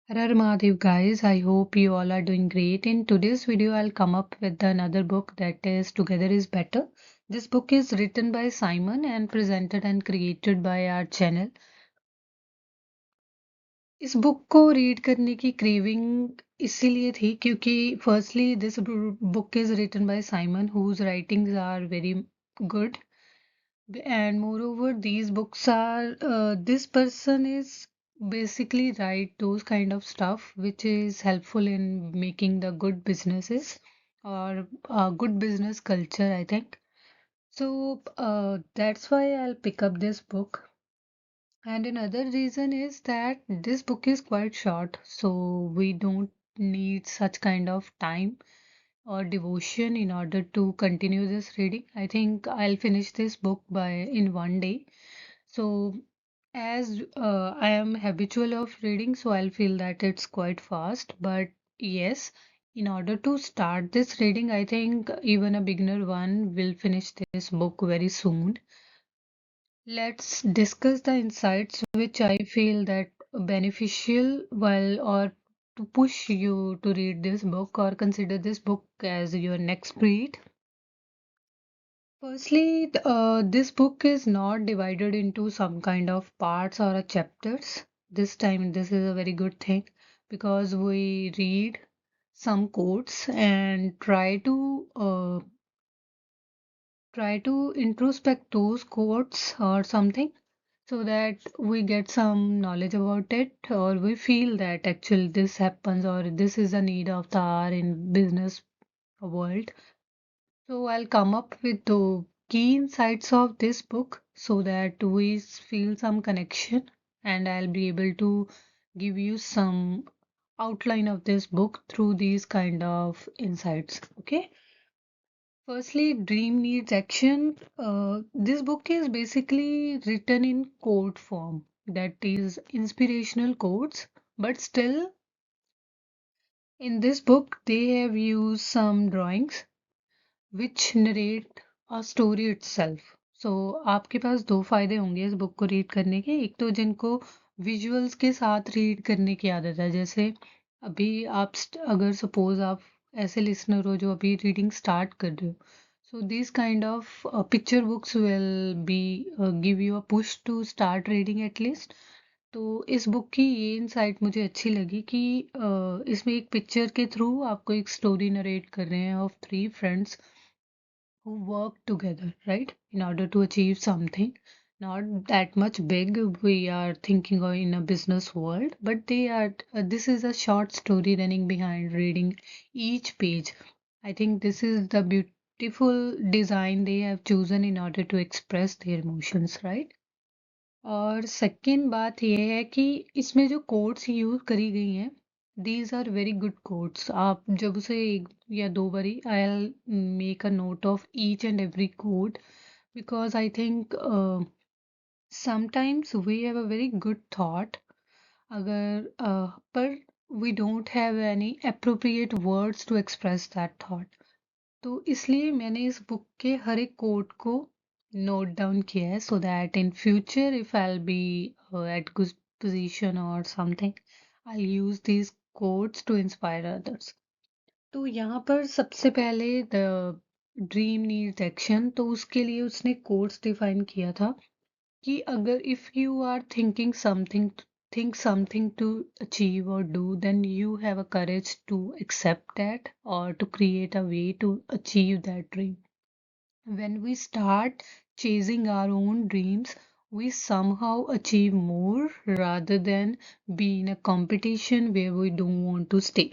Har Har Mahadev guys, I hope you all are doing great. In today's video, I'll come up with another book that is Together is Better. This book is written by Simon and presented and created by our channel. इस book को read करने की craving इसीलिए थी क्योंकि firstly this book is written by Simon whose writings are very good and moreover these books are this person is basically write those kind of stuff which is helpful in making the good businesses or good business culture, I think. So that's why I'll pick up this book. And another reason is that this book is quite short, so we don't need such kind of time or devotion in order to continue this reading. I think I'll finish this book by in one day. So as I am habitual of reading, so I'll feel that it's quite fast. But yes, in order to start this reading, I think even a beginner one will finish this book very soon. Let's discuss the insights which I feel that beneficial while or to push you to read this book or consider this book as your next read. Firstly, this book is not divided into some kind of parts or chapters. This time, this is a very good thing because we read some quotes and try to introspect those quotes or something so that we get some knowledge about it or we feel that actually this happens or this is a need of the hour in business world. So I'll come up with the key insights of this book so that we feel some connection and I'll be able to give you some outline of this book through these kind of insights. Okay. Firstly, Dream Needs Action. This book is basically written in quote form, that is inspirational quotes, but still in this book they have used some drawings which narrate a story itself. So आपके पास दो फायदे होंगे इस book को read करने के। एक तो जिनको विजुअल्स के साथ रीड करने की आदत है, जैसे अभी अगर सपोज आप ऐसे लिसनर हो जो अभी रीडिंग स्टार्ट कर रहे हो, so these kind of picture books will be give you a push to start reading at least. तो इस बुक की ये इंसाइट मुझे अच्छी लगी कि इसमें एक पिक्चर के थ्रू आपको एक स्टोरी नरेट कर रहे हैं of three friends who work together, right, in order to achieve something not that much big we are thinking of in a business world, but they are this is a short story running behind reading each page. I think this is the beautiful design they have chosen in order to express their emotions, right? और second बात यह है कि इसमें जो quotes use करी गई हैं these are very good quotes. आप जब उसे एक या दो बारी I make a note of each and every quote because I think sometimes we have a very good thought अगर पर we don't have any appropriate words to express that thought। तो इसलिए मैंने इस बुक के हर एक कोट को note down किया है so that in future if I be at good position और something I use these quotes to inspire others. तो यहाँ पर सबसे पहले द ड्रीम नीड्स एक्शन, तो उसके लिए उसने कोट्स डिफाइन किया था कि अगर if you are thinking something think something to achieve or do, then you have a courage to accept that or to create a way to achieve that dream. When we start chasing our own dreams, we somehow achieve more rather than be in a competition where we don't want to stay.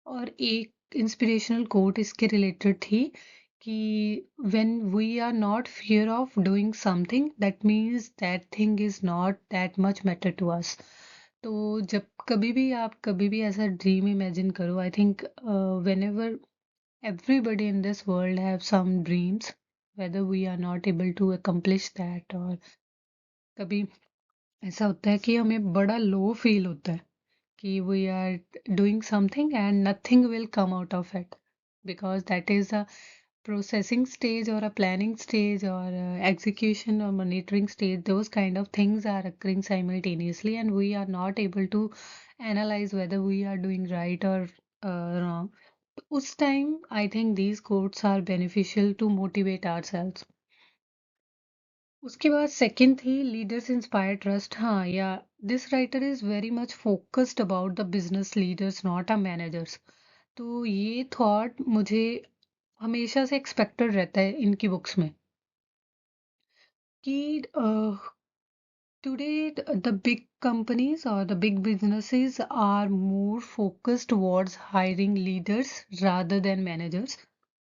और एक inspirational quote इसके related थी कि when we are not fear of doing something that means that thing is not that much matter to us। तो जब कभी भी ऐसा ड्रीम इमेजिन करो, I think whenever everybody in this world have some dreams, whether we are not able to accomplish that or कभी ऐसा होता है कि हमें बड़ा लो फील होता है कि we are doing something and nothing will come out of it because that is a processing stage or a planning stage or execution or monitoring stage, those kind of things are occurring simultaneously, and we are not able to analyze whether we are doing right or wrong. उस time, I think these quotes are beneficial to motivate ourselves. उसके बाद second थी leaders inspire trust हाँ या this writer is very much focused about the business leaders not a managers तो ये thought मुझे हमेशा से एक्सपेक्टेड रहता है इनकी बुक्स में कि today the big companies or the big businesses are more focused towards hiring leaders rather than managers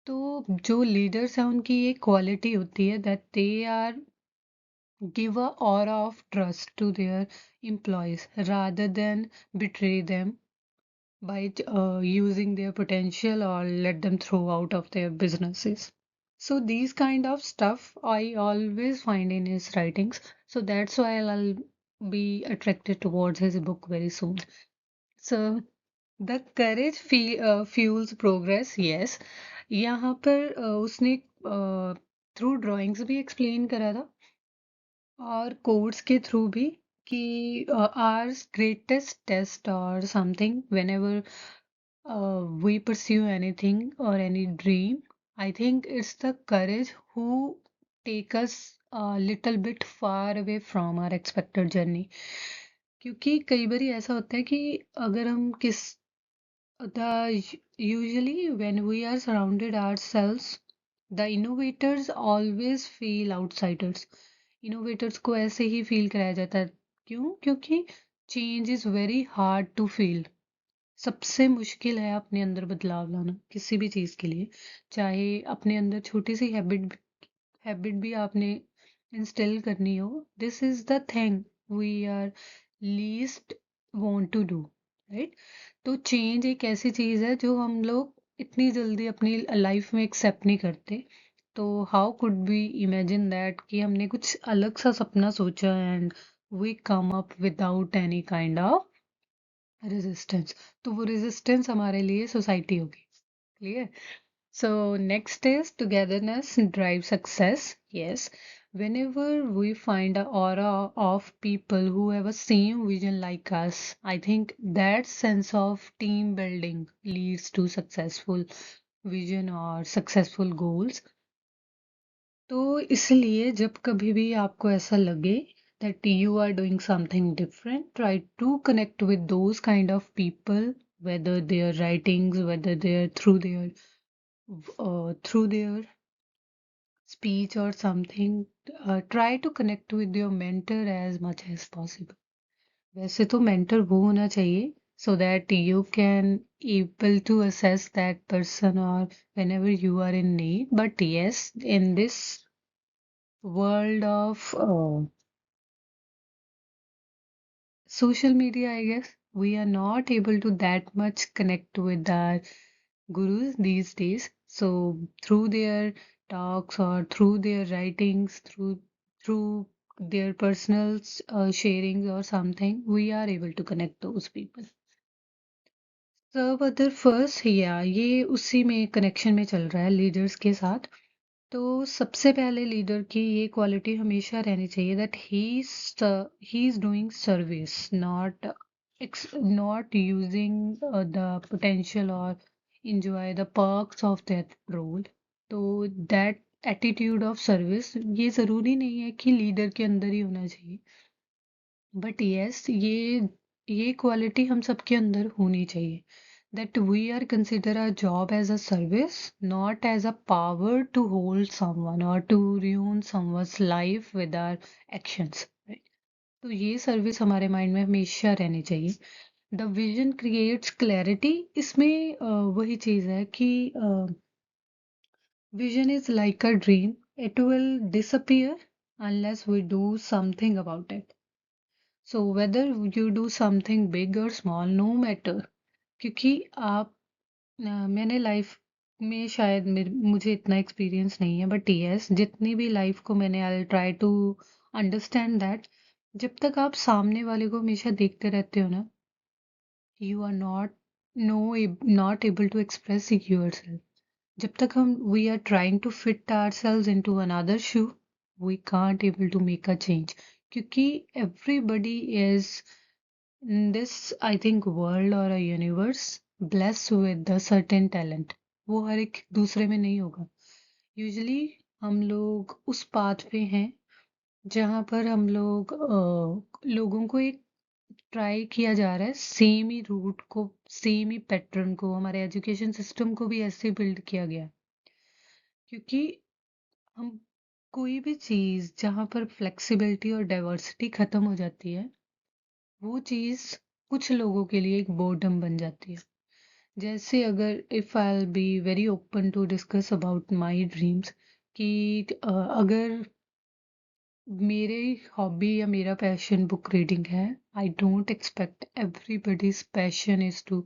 तो जो लीडर्स हैं उनकी ये क्वालिटी होती है that they are give a aura of trust to their employees rather than betray them by using their potential or let them throw out of their businesses. So these kind of stuff I always find in his writings. So that's why I'll be attracted towards his book very soon. So the courage fuels progress. Yes, यहाँ पर उसने through drawings भी explain करा था और codes के through भी कि आवर ग्रेटेस्ट टेस्ट और something whenever we pursue anything or any dream, I think it's the courage who take us a little bit far away from our expected journey. क्योंकि कई बार ऐसा होता है कि अगर हम किस the usually when we are surrounded ourselves, the innovators always feel outsiders. Innovators को ऐसे ही फील कराया जाता है क्यों क्योंकि change is very hard to feel सबसे मुश्किल है अपने अंदर बदलाव लाना किसी भी चीज के लिए चाहे अपने अंदर छोटी सी हैबिट भी आपने इंस्टिल करनी हो this is the thing we are least want to do right तो चेंज एक ऐसी चीज है जो हम लोग इतनी जल्दी अपनी लाइफ में एक्सेप्ट नहीं करते तो how could we imagine that कि हमने कुछ अलग सा सपना सोचा and we come up without any kind of resistance तो वो रेजिस्टेंस हमारे लिए सोसाइटी होगी clear so next is togetherness drive success. Yes, whenever we find a aura of people who have a same vision like us, I think that sense of team building leads to successful vision or successful goals. तो इसलिए जब कभी भी आपको ऐसा लगे that you are doing something different, try to connect with those kind of people, whether their writings, whether they're through their speech or something, try to connect with your mentor as much as possible. वैसे तो mentor वो होना चाहिए so that you can able to assess that person or whenever you are in need. But yes, in this world of social media, I guess we are not able to that much connect with our gurus these days. So through their talks or through their writings, through their personal sharings or something, we are able to connect those people. सब other first या ये उसी में connection में चल रहा है leaders के साथ तो सबसे पहले लीडर की ये क्वालिटी हमेशा रहनी चाहिए that he is doing service not using the potential और enjoy the perks of that role तो दैट एटीट्यूड ऑफ सर्विस ये ज़रूरी नहीं है कि लीडर के अंदर ही होना चाहिए बट यस ये क्वालिटी हम सबके अंदर होनी चाहिए that we are consider our job as a service, not as a power to hold someone or to ruin someone's life with our actions. Right? तो ये सर्विस हमारे माइंड में हमेशा रहनी चाहिए द विजन क्रिएट्स क्लैरिटी इसमें वही चीज है कि vision is like a dream it will disappear unless we do something about it. So whether you do something big or small, no matter क्योंकि आप मैंने लाइफ में शायद मुझे इतना एक्सपीरियंस नहीं है बट यस जितनी भी लाइफ को मैंने I try to understand that जब तक आप सामने वाले को हमेशा देखते रहते हो ना you are not no not able to express your सेल्फ जब तक हम we are trying to fit ourselves into another shoe, we can't able to make a change, क्योंकि everybody is in this, I think, world और a universe blessed with a certain talent. वो हर एक दूसरे में नहीं होगा। यूजुअली हम लोग उस पाथ पे हैं जहाँ पर हम लोग लोगों को एक ट्राई किया जा रहा है सेम ही रूट को, सेम ही पैटर्न को, हमारे एजुकेशन सिस्टम को भी ऐसे बिल्ड किया गया है। क्योंकि हम कोई भी चीज़ जहाँ पर फ्लेक्सिबिलिटी और डाइवर्सिटी खत्म हो जाती है, वो चीज़ कुछ लोगों के लिए एक बोर्डम बन जाती है। जैसे अगर if I will be very open to discuss about my dreams, कि अगर मेरे हॉबी या मेरा पैशन बुक रीडिंग है, I don't expect everybody's passion is to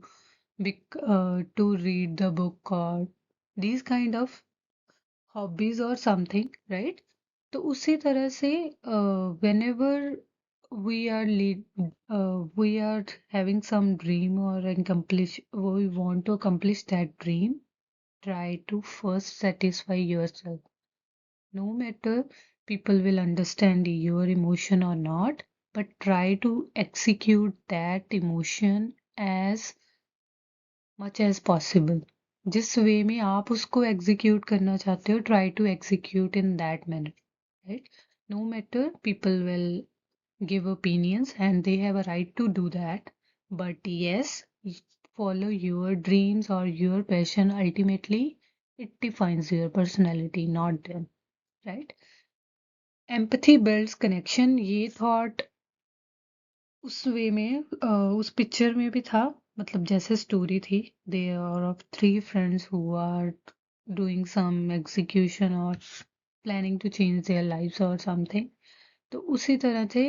to read the book और दीज काइंड ऑफ हॉबीज और समथिंग, राइट? तो उसी तरह से whenever we are we are having some dream or accomplish, we want to accomplish that dream, try to first satisfy yourself. No matter people will understand your emotion or not, but try to execute that emotion as much as possible. जिस वे में आप उसको execute करना चाहते हो, try to execute in that manner, right? No matter people will give opinions and they have a right to do that, but yes, follow your dreams or your passion. Ultimately it defines your personality, not them, right? Empathy builds connection, ये thought उस वे में उस picture में भी था। मतलब जैसे story थी, they are of three friends who are doing some execution और planning to change their lives और समथिंग। तो उसी तरह से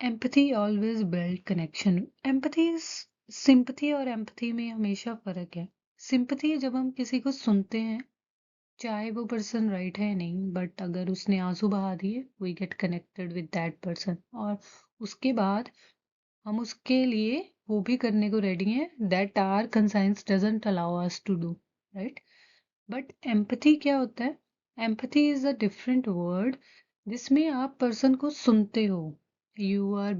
empathy always build connection. Empathy, sympathy और एम्पैथी में हमेशा फर्क है। सिंपैथी जब हम किसी को सुनते हैं, चाहे वो पर्सन राइट है नहीं, बट अगर उसने आंसू बहा दिए, we get connected with that person, और उसके बाद हम उसके लिए वो भी करने को रेडी हैं that are conscience doesn't allow us to do, right? But empathy क्या होता है? Empathy is a different word जिसमें आप पर्सन को सुनते हो, you are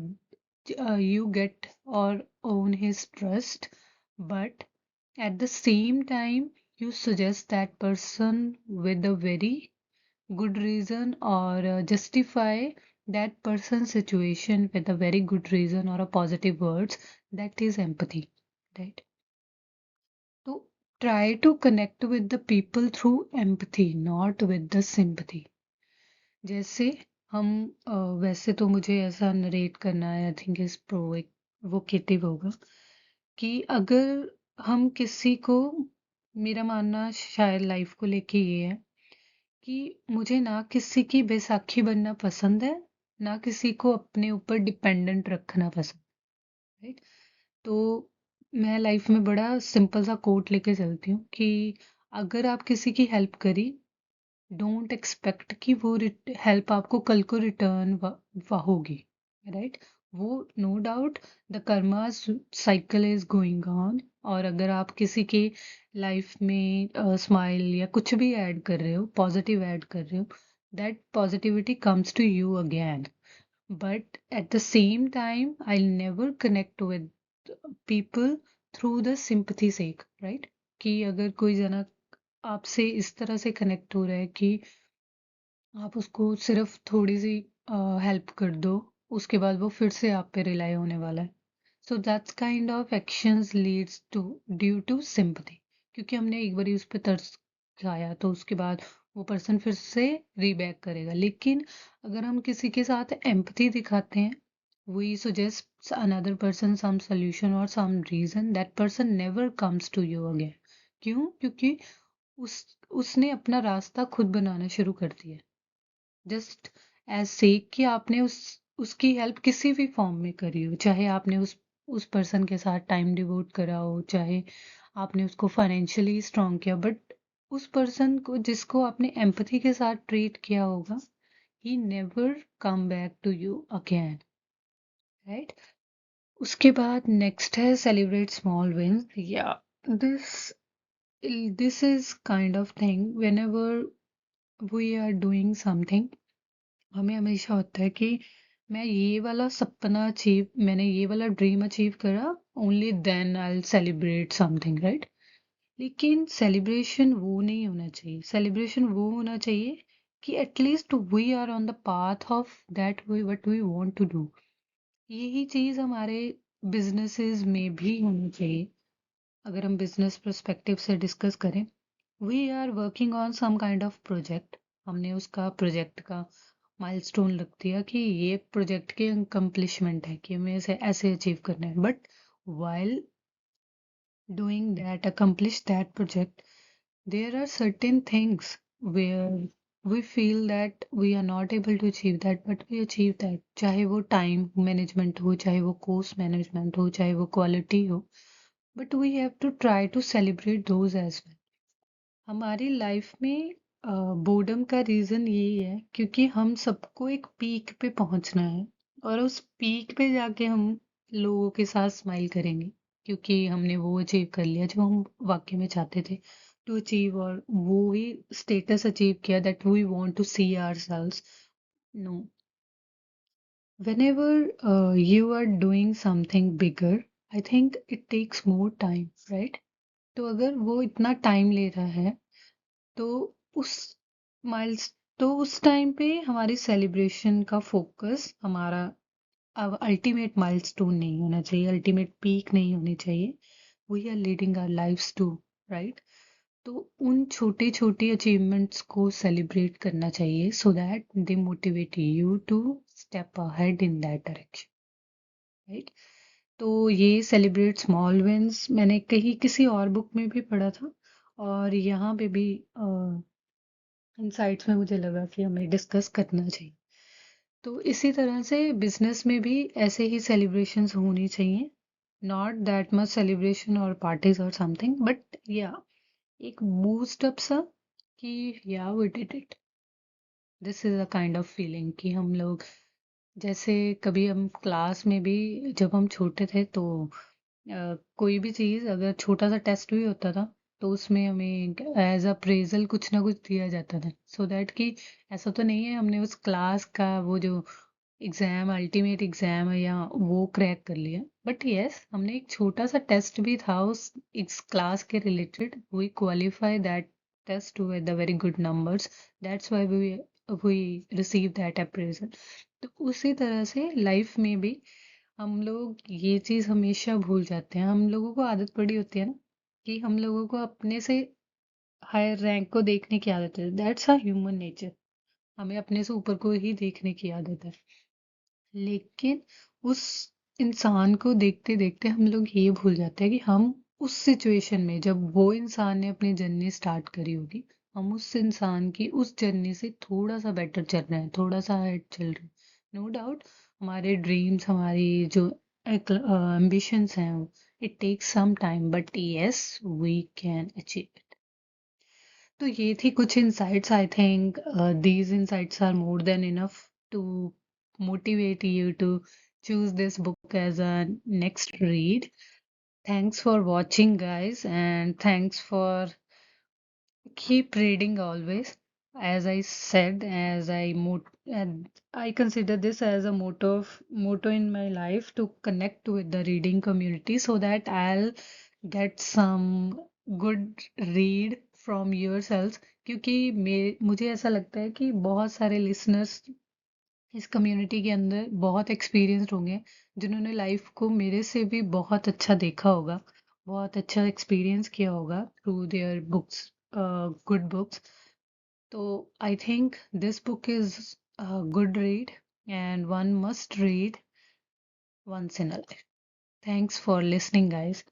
you get or own his trust, but at the same time you suggest that person with a very good reason, or justify that person's situation with a very good reason or a positive words. That is empathy, right? So try to connect with the people through empathy, not with the sympathy. जैसे हम वैसे तो मुझे ऐसा narrate करना है, I think is provocative होगा, कि अगर हम किसी को, मेरा मानना शायद लाइफ को लेके ये है कि मुझे ना किसी की बैसाखी बनना पसंद है, ना किसी को अपने ऊपर डिपेंडेंट रखना पसंद, राइट? तो मैं लाइफ में बड़ा सिंपल सा कोट लेके चलती हूँ कि अगर आप किसी की हेल्प करी, डोंट एक्सपेक्ट कि वो हेल्प आपको कल को रिटर्न होगी, राइट? वो no doubt the karma cycle is going on, और अगर आप किसी के लाइफ में स्माइल या कुछ भी ऐड कर रहे हो, पॉजिटिव ऐड कर रहे हो, that positivity comes to you again. But at the same time I never connect with people through the sympathy sake, right? कि अगर कोई जना आपसे इस तरह से कनेक्ट हो रहा है कि आप उसको सिर्फ थोड़ी सी हेल्प कर दो, उसके बाद वो फिर से आप पे रिलाई होने वाला है। So that's kind of actions leads to due to sympathy, क्योंकि हमने एक बारी उस पर तरस खाया तो उसके बाद वो पर्सन फिर से रीबैक करेगा। लेकिन अगर हम किसी के साथ एम्पथी दिखाते हैं, we suggest another person some solution or some reason, that person never comes to you again। क्यों? क्योंकि उस उसने अपना रास्ता खुद बनाना शुरू कर दिया, जस्ट एज से कि आपने उसकी हेल्प किसी भी फॉर्म में करी हो, चाहे आपने उस पर्सन के साथ टाइम डिवोट करा हो, चाहे आपने उसको फाइनेंशियली स्ट्रांग किया, बट उस पर्सन को जिसको आपने एम्पथी के साथ ट्रीट किया होगा, he never come back to you again, right? उसके बाद नेक्स्ट है celebrate small wins. Yeah this this is kind of thing whenever we are doing something, हमें हमेशा होता है कि मैं ये वाला सपना अचीव मैंने ये वाला ड्रीम अचीव करा, only then I will celebrate something, right? लेकिन सेलिब्रेशन वो नहीं होना चाहिए। सेलिब्रेशन वो होना चाहिए कि at least we are on the path of that we what we want to do. यही चीज़ हमारे बिजनेसेस में भी होनी चाहिए। अगर हम बिजनेस पर्सपेक्टिव से डिस्कस करें, we are working on some kind of project. हमने उसका प्रोजेक्ट का माइलस्टोन रख दिया कि ये प्रोजेक्ट की अकम्पलिशमेंट है कि हमें इसे ऐसे अचीव करना है, but while doing that, accomplish that project, there are certain things where we feel that we are not able to achieve that, but we achieve that. चाहे वो टाइम मैनेजमेंट हो, चाहे वो कोस्ट मैनेजमेंट हो, चाहे वो क्वालिटी हो, but we have to try to celebrate those as well. हमारी लाइफ में बोर्डम का रीज़न यही है क्योंकि हम सबको एक पीक पे पहुंचना है, और उस पीक पे जाके हम लोगों के साथ स्माइल करेंगे क्योंकि हमने वो अचीव कर लिया जो हम वाकई में चाहते थे टू अचीव, और वो ही स्टेटस अचीव किया that we want to see ourselves. No, whenever you are doing something bigger, I think it takes more time, right? तो अगर वो इतना टाइम ले रहा है, तो उस माइल्स तो उस टाइम पे हमारी सेलिब्रेशन का फोकस हमारा अब अल्टीमेट माइलस्टोन नहीं होना चाहिए, अल्टीमेट पीक नहीं होनी चाहिए। We are leading our lives to, right? तो उन छोटी छोटी अचीवमेंट्स को सेलिब्रेट करना चाहिए so that they motivate you to step ahead in that direction, right? तो ये सेलिब्रेट स्मॉल विंस मैंने कहीं किसी और बुक में भी पढ़ा था, और यहाँ पे भी इनसाइट्स में मुझे लगा कि हमें डिस्कस करना चाहिए। तो इसी तरह से बिजनेस में भी ऐसे ही सेलिब्रेशंस होनी चाहिए, नॉट दैट मच सेलिब्रेशन और पार्टीज और समथिंग, बट या एक बूस्ट अप सा कि yeah we did it. This is a kind of feeling कि हम लोग जैसे कभी हम क्लास में भी जब हम छोटे थे तो कोई भी चीज़ अगर छोटा सा टेस्ट भी होता था तो उसमें हमें एज अप्रेजल कुछ ना कुछ दिया जाता था, सो दैट कि ऐसा तो नहीं है हमने उस क्लास का वो जो एग्जाम अल्टीमेट एग्जाम है या वो क्रैक कर लिया, बट यस हमने एक छोटा सा टेस्ट भी था उस इस क्लास के related, we qualify that test with the very good numbers, that's why we receive that appraisal. तो उसी तरह से लाइफ में भी हम लोग ये चीज हमेशा भूल जाते हैं। हम लोगों को आदत पड़ी होती है ना कि हम लोगों को अपने से हायर रैंक को देखने की आदत है, दैट्स अ ह्यूमन नेचर। हमें अपने से ऊपर को ही देखने की आदत है, लेकिन उस इंसान को देखते देखते हम लोग ये भूल जाते हैं कि हम उस सिचुएशन में जब वो इंसान ने अपनी जर्नी स्टार्ट करी होगी, हम उस इंसान की उस जर्नी से थोड़ा सा बेटर चल रहे हैं, थोड़ा सा हेड चल रहे हैं। नो डाउट हमारे ड्रीम्स, हमारी जो एम्बिशंस हैं, it takes some time, but yes we can achieve. तो ये थी कुछ insights. I think these insights are more than enough to motivate you to choose this book as a next read. Thanks for watching, guys, and thanks for keep reading always. As I said, and I consider this as a motto in my life to connect with the reading community so that I'll get some good read from yourselves, क्योंकि मुझे ऐसा लगता है कि बहुत सारे listeners इस community के अंदर बहुत एक्सपीरियंस्ड होंगे जिन्होंने लाइफ को मेरे से भी बहुत अच्छा देखा होगा, बहुत अच्छा एक्सपीरियंस किया होगा through their books, good books. तो I think this book is good read and one must read once in a life. Thanks for listening, guys.